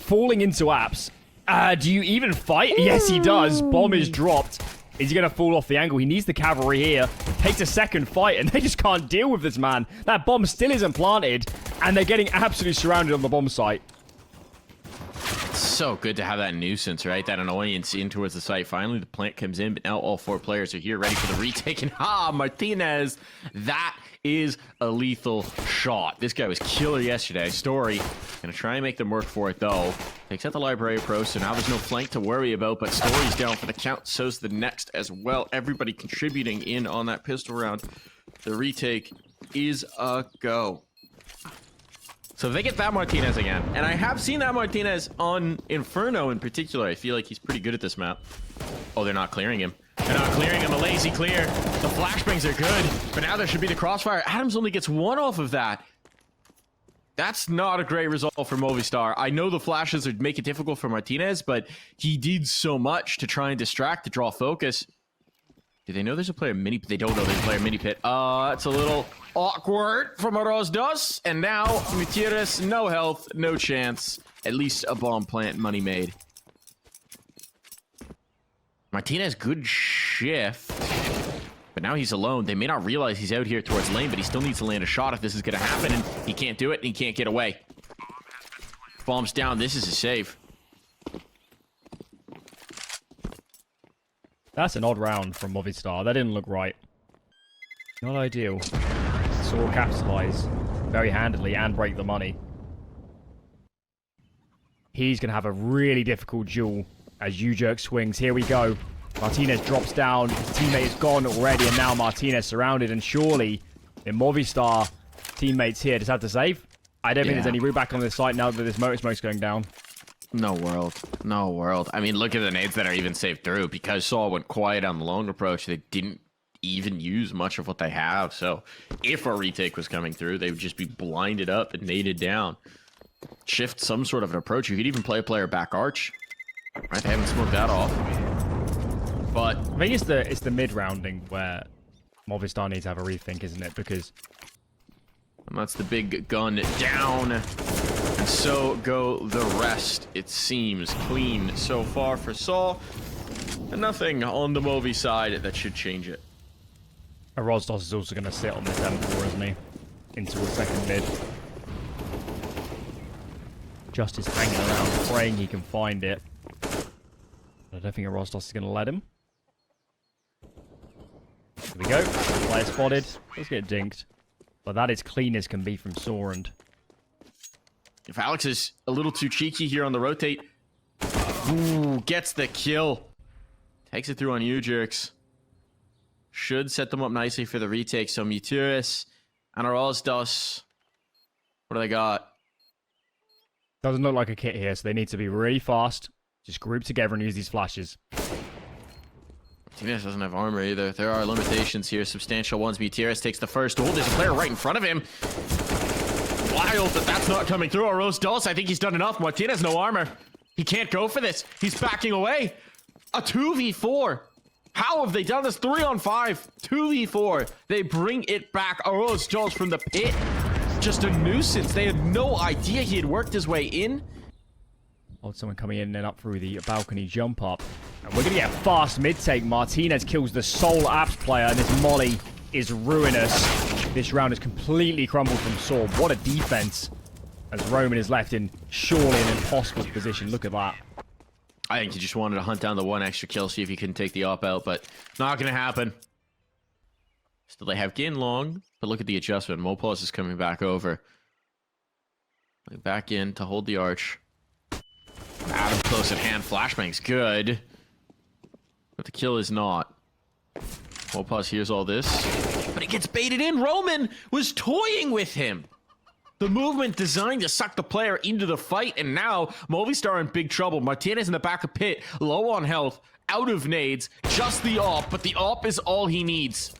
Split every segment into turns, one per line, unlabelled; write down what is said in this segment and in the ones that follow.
falling into apps. Do you even fight? Yes, he does. Bomb is dropped. Is he going to fall off the angle? He needs the cavalry here. Takes a second fight, and they just can't deal with this man. That bomb still isn't planted, and they're getting absolutely surrounded on the bomb site.
It's so good to have that nuisance, right? That annoyance in towards the site. Finally, the plant comes in, but now all 4 players are here, ready for the retake. And Martinez, that is a lethal shot. This guy was killer yesterday. Story gonna try and make them work for it, though. Takes out the library pro, so now there's no flank to worry about, but Story's down for the count. So's the next as well. Everybody contributing in on that pistol round. The retake is a go. So if they get that Martinez again, and I have seen that Martinez on Inferno in particular, I feel like he's pretty good at this map. Oh, they're not clearing him. They're not clearing him. A lazy clear. The flashbangs are good, but now there should be the crossfire. Adams only gets 1 off of that. That's not a great result for Movistar. I know the flashes would make it difficult for Martinez, but he did so much to try and distract, to draw focus. Do they know there's a player mini? They don't know there's a player mini pit. It's a little awkward from Rosdos. And now Gutierrez, no health, no chance. At least a bomb plant, money made. Martinez, good shift. But now he's alone. They may not realize he's out here towards lane, but he still needs to land a shot if this is going to happen. And he can't do it, and he can't get away. Bombs down. This is a save.
That's an odd round from Movistar. That didn't look right. Not ideal. Saw capitalize very handily and break the money. He's going to have a really difficult duel as U-Jerk swings. Here we go. Martinez drops down. His teammate is gone already, and now Martinez surrounded. And surely, in Movistar, teammates here just have to save. I don't think there's any route back on this site now that this motor smoke's going down.
No world. No world. I mean, look at the nades that are even saved through. Because Saul went quiet on the long approach, they didn't even use much of what they have. So, if a retake was coming through, they would just be blinded up and naded down. Shift some sort of an approach. You could even play a player back arch. Right, they haven't smoked that off. But
I think it's the mid rounding where Movistar needs to have a rethink, isn't it? Because
that's the big gun down, and so go the rest. It seems clean so far for Saul, and nothing on the Movi side that should change it.
Rosdos is also going to sit on this M4, isn't he? Into a second mid. Just is hanging around, praying he can find it. I don't think Rosdos is going to let him. Here we go. Player spotted. Let's get dinked. But that is clean as can be from Sorend.
If Alex is a little too cheeky here on the rotate. Ooh, gets the kill. Takes it through on U-Jerks. Should set them up nicely for the retake. So Muturis and Rosdos. What do they got?
Doesn't look like a kit here, so they need to be really fast. Just group together and use these flashes.
Martinez doesn't have armor either. There are limitations here. Substantial ones. Gutierrez takes the first. Oh, there's a player right in front of him. Wild that that's not coming through. Rose Dulce, I think he's done enough. Martinez, no armor. He can't go for this. He's backing away. A 2v4. How have they done this? 3-on-5. 2v4. They bring it back. Rose Dulce from the pit. Just a nuisance. They had no idea he had worked his way in.
Oh, someone coming in and up through the balcony jump up. And we're going to get a fast mid-take. Martinez kills the sole apps player, and this molly is ruinous. This round is completely crumbled from Saul. What a defense. As Roman is left in surely an impossible position. Look at that.
I think he just wanted to hunt down the one extra kill, see if he can take the op out, but not going to happen. Still, they have gained long, but look at the adjustment. Mopause is coming back over. Back in to hold the arch. Adam close at hand. Flashbang's good. But the kill is not. Mopause hears all this. But he gets baited in. Roman was toying with him. The movement designed to suck the player into the fight. And now Movistar in big trouble. Martinez in the back of pit. Low on health. Out of nades. Just the op. But the op is all he needs.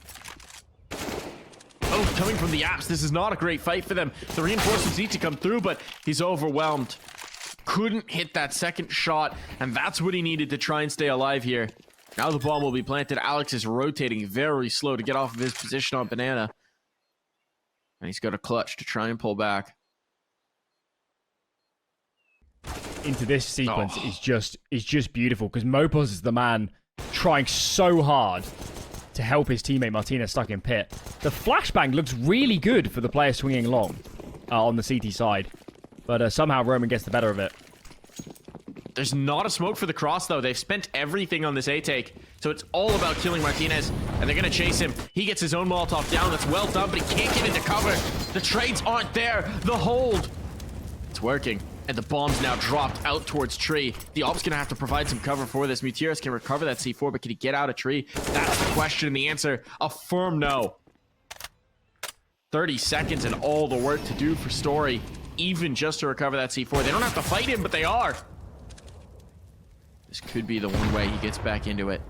Oh, coming from the apps. This is not a great fight for them. The reinforcements need to come through, but he's overwhelmed. Couldn't hit that second shot, and that's what he needed to try and stay alive here. Now the bomb will be planted. Alex is rotating very slow to get off of his position on Banana. And he's got a clutch to try and pull back.
into this sequence is just beautiful, because Mouz is the man trying so hard to help his teammate Martinez stuck in pit. The flashbang looks really good for the player swinging long on the CT side, but somehow Roman gets the better of it.
There's not a smoke for the cross, though. They've spent everything on this A-take, so it's all about killing Martinez, and they're going to chase him. He gets his own Molotov down. That's well done, but he can't get into cover. The trades aren't there. The hold. It's working, and the bomb's now dropped out towards tree. The op's going to have to provide some cover for this. Mutiras can recover that C4, but can he get out of tree? That's the question, and the answer, a firm no. 30 seconds and all the work to do for Story, even just to recover that C4. They don't have to fight him, but they are. This could be the one way he gets back into it.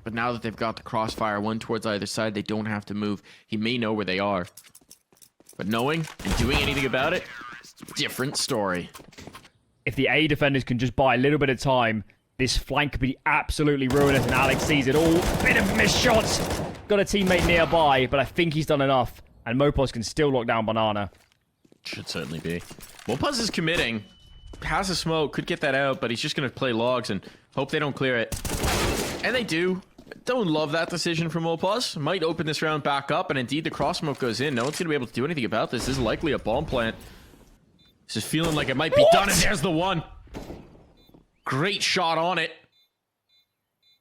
But now that they've got the crossfire, one towards either side, they don't have to move. He may know where they are. But knowing and doing anything about it, different story.
If the A defenders can just buy a little bit of time, this flank could be absolutely ruinous, and Alex sees it all. Bit of missed shots. Got a teammate nearby, but I think he's done enough. And Mouz can still lock down Banana.
Should certainly be. Mouz is committing. Has a smoke, could get that out, but he's just going to play logs and hope they don't clear it. And they do. Don't love that decision from Mouz. Might open this round back up, and indeed the cross smoke goes in. No one's going to be able to do anything about this. This is likely a bomb plant. This is feeling like it might be done, and there's the one. Great shot on it.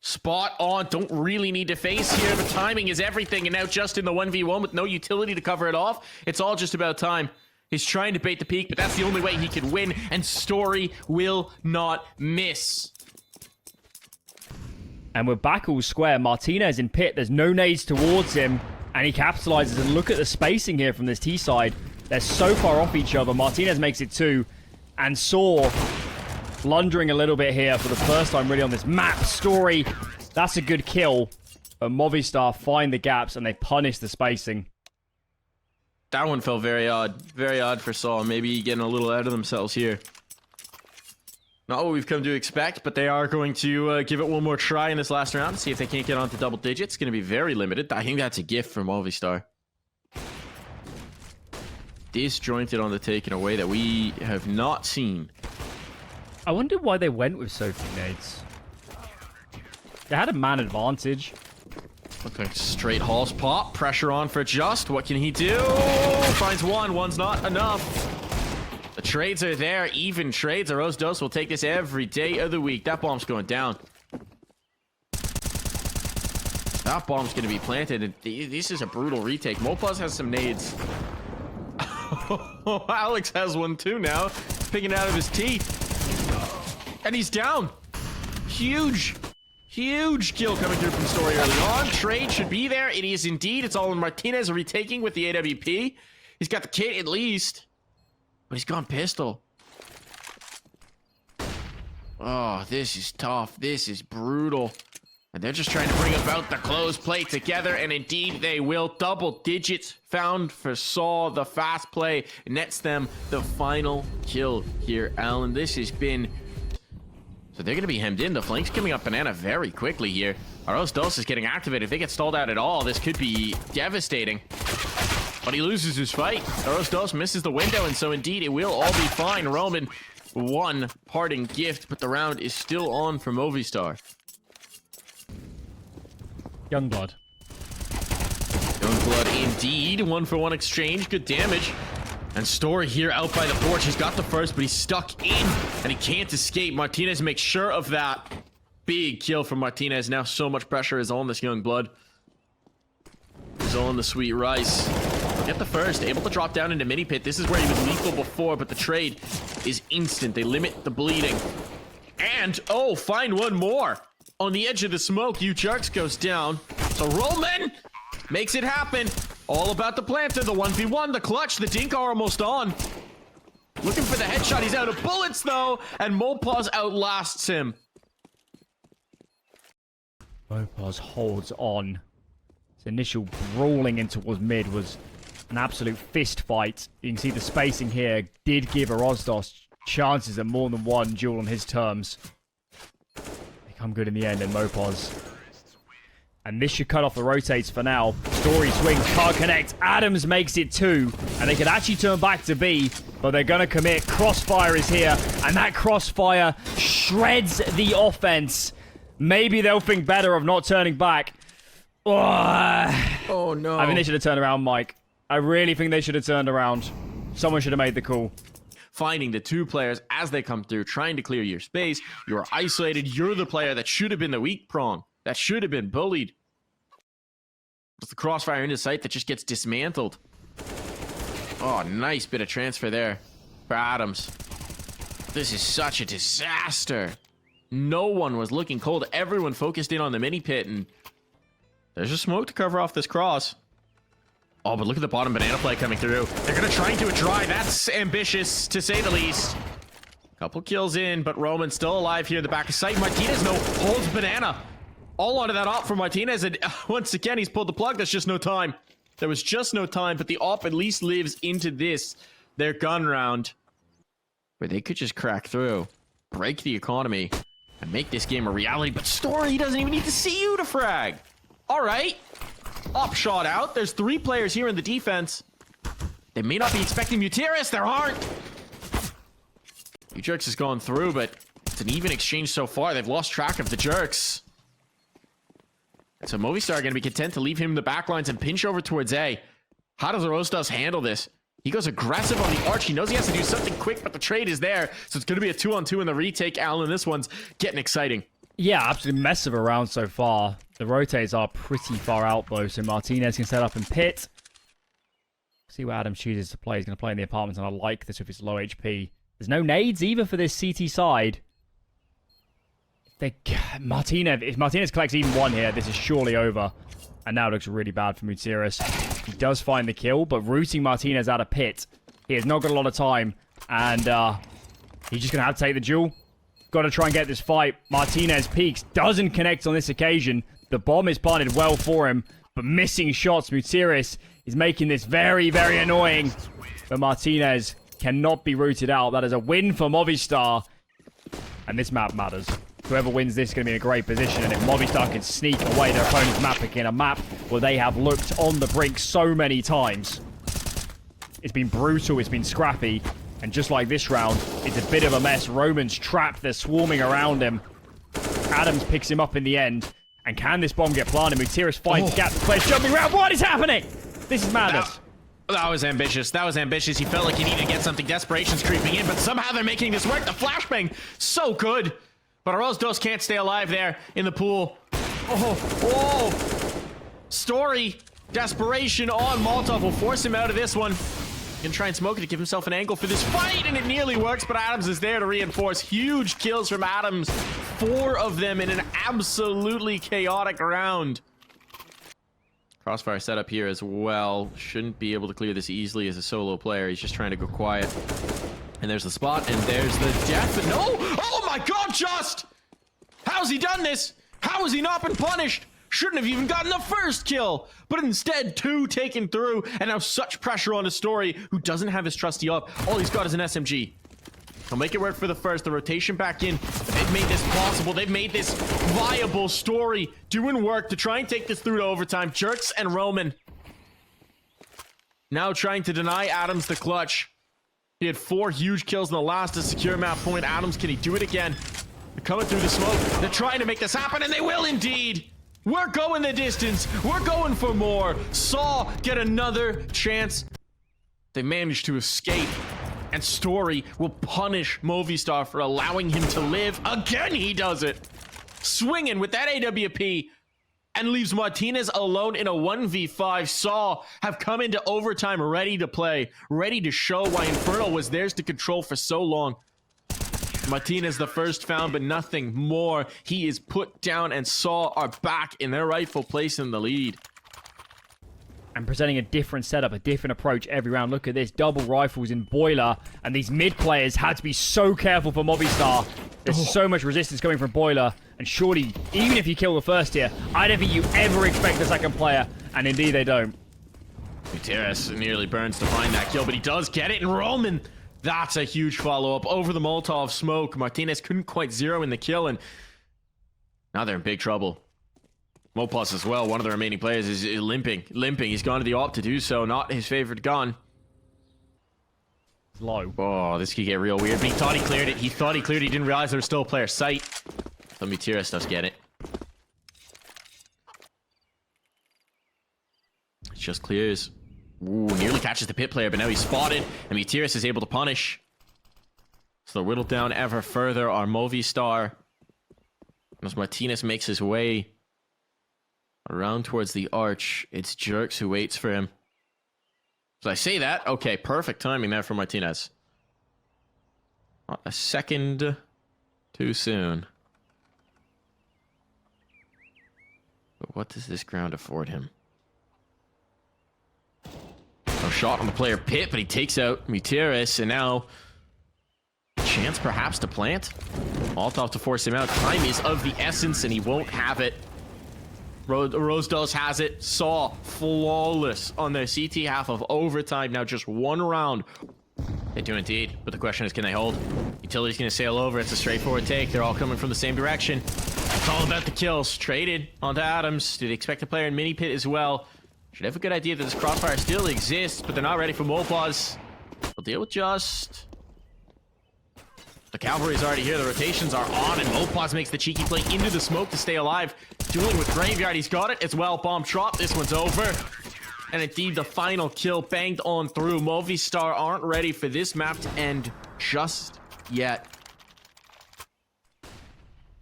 Spot on. Don't really need to face here. The timing is everything, and now just in the 1v1 with no utility to cover it off. It's all just about time. He's trying to bait the peak, but that's the only way he can win, and Story will not miss.
And we're back all square. Martinez in pit. There's no nades towards him, and he capitalizes. And look at the spacing here from this T side. They're so far off each other. Martinez makes it 2, and Saw blundering a little bit here for the first time really on this map. Story, that's a good kill. But Movistar find the gaps, and they punish the spacing.
That one felt very odd. Very odd for Saul. Maybe getting a little out of themselves here. Not what we've come to expect, but they are going to give it one more try in this last round. See if they can't get onto double digits. It's going to be very limited. I think that's a gift from Movistar. Disjointed on the take in a way that we have not seen.
I wonder why they went with so few nades. They had a man advantage.
Okay, straight halls pop. Pressure on for Just. What can he do? Finds one. One's not enough. The trades are there. Even trades. Arroz will take this every day of the week. That bomb's going down. That bomb's going to be planted. And this is a brutal retake. Mouz has some nades. Alex has one too now. Picking it out of his teeth. And he's down. Huge. Huge kill coming through from Story early on. Trade should be there. It is indeed. It's all in Martinez retaking with the AWP. He's got the kit at least. But he's gone pistol. Oh, this is tough. This is brutal. And they're just trying to bring about the close play together. And indeed they will. Double digits found for Saw. The fast play nets them the final kill here, Alan. This has been... So they're going to be hemmed in. The flank's coming up Banana very quickly here. Arroz is getting activated. If they get stalled out at all, this could be devastating. But he loses his fight. Arroz misses the window, and so indeed it will all be fine. Roman, one parting gift, but the round is still on for Movistar.
Youngblood.
Youngblood indeed. 1-for-1 exchange. Good damage. And Story here out by the porch. He's got the first, but he's stuck in, and he can't escape. Martinez makes sure of that. Big kill from Martinez. Now so much pressure is on this Youngblood. He's on the sweet rice. Get the first. Able to drop down into mini pit. This is where he was lethal before, but the trade is instant. They limit the bleeding. And, oh, find one more. On the edge of the smoke, Jerks goes down. So Roman makes it happen. All about the planter, the 1v1, the clutch, the dink are almost on. Looking for the headshot. He's out of bullets, though, and Mouz outlasts him.
Mouz holds on. His initial brawling in towards mid was an absolute fist fight. You can see the spacing here did give Arroz chances at more than one duel on his terms. They come good in the end, and Mouz And this should cut off the rotates for now. Story swings, can't connect. Adams makes it 2. And they could actually turn back to B, but they're going to commit. Crossfire is here. And that crossfire shreds the offense. Maybe they'll think better of not turning back.
Oh, no.
I think they should have turned around, Mike. I really think they should have turned around. Someone should have made the call.
Finding the 2 players as they come through, trying to clear your space. You're isolated. You're the player that should have been the weak prong. That should have been bullied. It's the crossfire into sight that just gets dismantled. Oh, nice bit of transfer there for Adams. This is such a disaster. No one was looking cold. Everyone focused in on the mini pit, and there's a smoke to cover off this cross. Oh, but look at the bottom banana play coming through. They're going to try and do a try. That's ambitious, to say the least. Couple kills in, but Roman's still alive here in the back of sight. Martinez, no, holds banana. All onto that op for Martinez, and once again, he's pulled the plug. There's just no time. There was just no time, but the op at least lives into this, their gun round, where they could just crack through, break the economy, and make this game a reality. But Story doesn't even need to see you to frag. All right. Op shot out. There's 3 players here in the defense. They may not be expecting Mutiris. There aren't. Jerks has gone through, but it's an even exchange so far. They've lost track of the Jerks. So Movistar are going to be content to leave him in the backlines and pinch over towards A. How does Rostas handle this? He goes aggressive on the arch. He knows he has to do something quick, but the trade is there. So it's going to be a 2-on-2 in the retake. Alan, this one's getting exciting.
Yeah, absolutely massive around so far. The rotates are pretty far out, though, so Martinez can set up in pit. See what Adam chooses to play. He's going to play in the apartments, and I like this with his low HP. There's no nades either for this CT side. If Martinez collects even 1 here, this is surely over. And now it looks really bad for Mutiris. He does find the kill, but rooting Martinez out of pit. He has not got a lot of time. And he's just going to have to take the duel. Got to try and get this fight. Martinez peeks. Doesn't connect on this occasion. The bomb is planted well for him. But missing shots. Mutiris is making this very, very annoying. But Martinez cannot be rooted out. That is a win for Movistar. And this map matters. Whoever wins this is going to be in a great position, and if Movistar can sneak away their opponent's map again, a map where they have looked on the brink so many times. It's been brutal, it's been scrappy, and just like this round, it's a bit of a mess. Roman's trapped, they're swarming around him. Adams picks him up in the end, and can this bomb get planted? Mutiris finds gap, players jumping around. What is happening? This is madness.
That was ambitious. That was ambitious. He felt like he needed to get something. Desperation's creeping in, but somehow they're making this work. The flashbang, so good. But Rostas can't stay alive there in the pool. Oh, whoa. Story, desperation on Molotov will force him out of this one. Gonna try and smoke it to give himself an angle for this fight, and it nearly works, but Adams is there to reinforce. Huge kills from Adams. 4 of them in an absolutely chaotic round. Crossfire setup here as well. Shouldn't be able to clear this easily as a solo player. He's just trying to go quiet. And there's the spot, and there's the death. No! Oh my god, Just! How's he done this? How has he not been punished? Shouldn't have even gotten the first kill, but instead 2 taken through, and now such pressure on a Story who doesn't have his trusty up. All he's got is an SMG. He'll make it work for the first. The rotation back in. They've made this possible. They've made this viable. Story doing work to try and take this through to overtime. Jerks and Roman now trying to deny Adams the clutch. He had 4 huge kills in the last to secure map point. Adams, can he do it again? They're coming through the smoke. They're trying to make this happen, and they will indeed. We're going the distance. We're going for more. Saw get another chance. They managed to escape, and Story will punish Movistar for allowing him to live. Again, he does it. Swinging with that AWP, and leaves Martinez alone in a 1v5. Saw have come into overtime ready to play, ready to show why Infernal was theirs to control for so long. Martinez the first found, but nothing more. He is put down, and Saw are back in their rightful place in the lead.
And presenting a different setup, a different approach every round. Look at this, double rifles in Boiler, and these mid players had to be so careful for Movistar. There's so much resistance coming from Boiler, and surely, even if you kill the first here, I don't think you ever expect the second player, and indeed they don't.
Mutiris nearly burns to find that kill, but he does get it, and Roman, that's a huge follow-up over the Molotov smoke. Martinez couldn't quite zero in the kill, and now they're in big trouble. Mouz as well, one of the remaining players, is limping. He's gone to the op to do so. Not his favorite gun.
Low.
Oh, this could get real weird. But he thought he cleared it. He didn't realize there was still a player sight. So Mutiris does get it. It just clears. Ooh, nearly catches the pit player, but now he's spotted. And Mutiris is able to punish. So they're whittled down ever further. Our Movistar. As Martinez makes his way around towards the arch, it's Jerks who waits for him. Did I say that? Okay, perfect timing there for Martinez. Not a second too soon. But what does this ground afford him? No shot on the player pit, but he takes out Mutiris, and now chance perhaps to plant. Molotov to force him out. Time is of the essence, and he won't have it. Rosdos has it. Saw flawless on their CT half of overtime. Now just one round. They do indeed, but the question is, can they hold? Utility's gonna sail over. It's a straightforward take. They're all coming from the same direction. It's all about the kills. Traded onto Adams. Do they expect a player in mini pit as well? Should have a good idea that this crossfire still exists, but they're not ready for Mouz. They'll deal with just... The cavalry's already here. The rotations are on, and Mouz makes the cheeky play into the smoke to stay alive. Dueling with Graveyard. He's got it as well. Bomb drop. This one's over. And indeed, the final kill banged on through. Movistar aren't ready for this map to end just yet.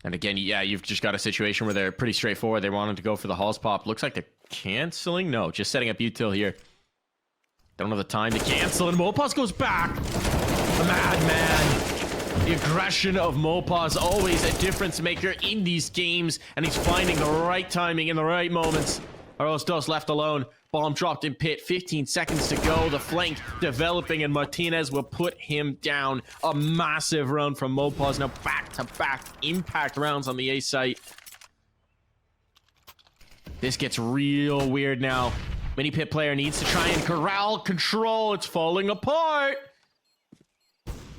And again, yeah, you've just got a situation where they're pretty straightforward. They wanted to go for the Halls pop. Looks like they're canceling. No, just setting up util here. Don't have the time to cancel, and Mouz goes back. The madman. The aggression of Mouz, always a difference maker in these games, and he's finding the right timing in the right moments. Rosdos left alone. Bomb dropped in pit. 15 seconds to go. The flank developing, and Martinez will put him down. A massive run from Mouz. Now back-to-back impact rounds on the A site. This gets real weird now. Mini pit player needs to try and corral control. It's falling apart.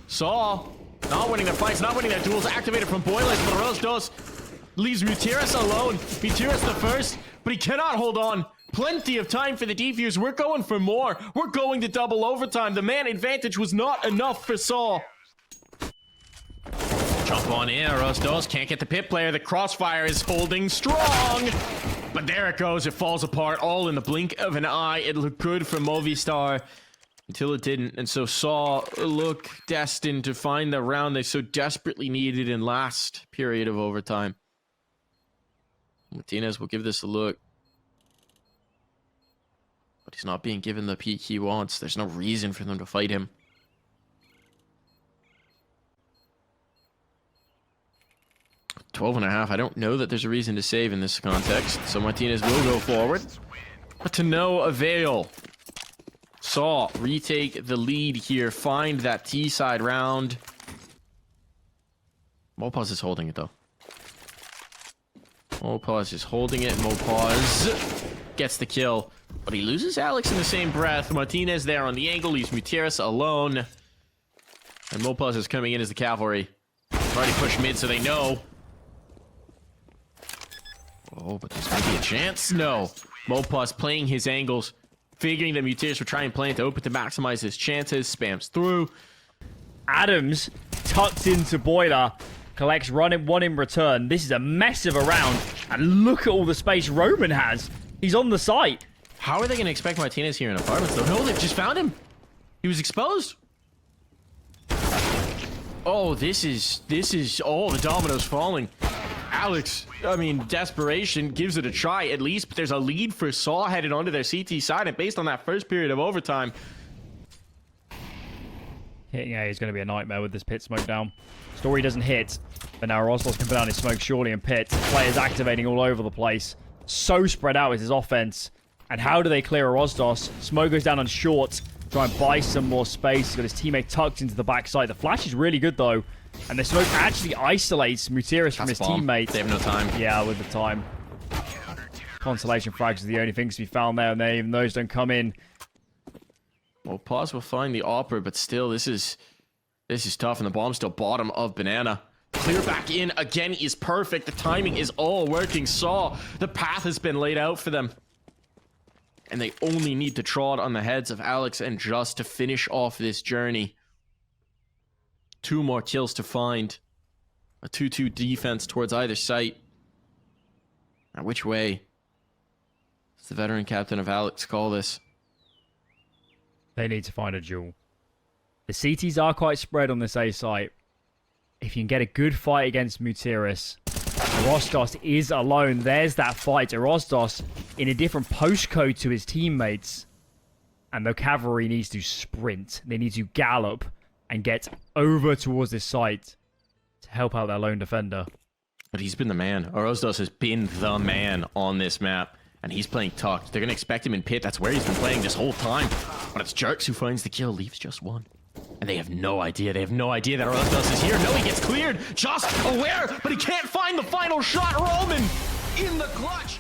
Saw. Not winning their fights, not winning their duels. Activated from Boilers, but Rosdos leaves Mutiris alone. Mutiris the first, but he cannot hold on. Plenty of time for the defuse. We're going for more. We're going to double overtime. The man advantage was not enough for Saw. Jump on in. Rosdos can't get the pit player. The crossfire is holding strong. But there it goes. It falls apart all in the blink of an eye. It looked good for Movistar until it didn't. And so Saw look destined to find the round they so desperately needed in last period of overtime. Martinez will give this a look. But he's not being given the peek he wants. There's no reason for them to fight him. .12.5. I don't know that there's a reason to save in this context. So Martinez will go forward. But to no avail. Saw retake the lead here. Find that T-side round. Mouz is holding it though. Mouz is holding it. Mouz gets the kill. But he loses Alex in the same breath. Martinez there on the angle. Leaves Mutiris alone. And Mouz is coming in as the cavalry. Already pushed mid so they know. Oh, but this might be a chance. No. Mouz playing his angles. Figuring that Mutiris will try and plant open to maximize his chances. Spams through.
Adams tucks into Boiler. Collects one in return. This is a mess of a round. And look at all the space Roman has. He's on the site.
How are they going to expect Martinez here in apartments though? No, they've just found him. He was exposed. Oh, this is all the dominoes falling. Alex, I mean, desperation gives it a try at least, but there's a lead for Saw headed onto their CT side, and based on that first period of overtime.
Hitting A is going to be a nightmare with this pit smoke down. Story doesn't hit, but now Rostos can put down his smoke surely in pit. Players activating all over the place. So spread out is his offense. And how do they clear a Rostos? Smoke goes down on short. Try and buy some more space. He's got his teammate tucked into the backside. The flash is really good though. And the smoke actually isolates Mutiris from his teammate.
They have no time.
Yeah, with the time. Consolation frags are the only things to be found there, and even those don't come in.
Well, Pause will find the Opera, but still, this is tough, and the bomb's still bottom of Banana. clear back in again is perfect. The timing is all working. Saw the path has been laid out for them. And they only need to trod on the heads of Alex and Just to finish off this journey. 2 more kills to find. A 2-2 defense towards either site. Now, which way does the veteran captain of Alex call this?
They need to find a duel. The CTs are quite spread on this A site. If you can get a good fight against Mutiris, Rostos is alone. There's that fight. Rostos in a different postcode to his teammates. And the cavalry needs to sprint. They need to gallop and get over towards this site to help out their lone defender.
But he's been the man. Rostos has been the man on this map. And he's playing tucked. They're going to expect him in pit. That's where he's been playing this whole time. But it's Jerks who finds the kill. Leaves just 1. And they have no idea. They have no idea that Rostos is here. No, he gets cleared. Just aware, but he can't find the final shot. Roman in the clutch.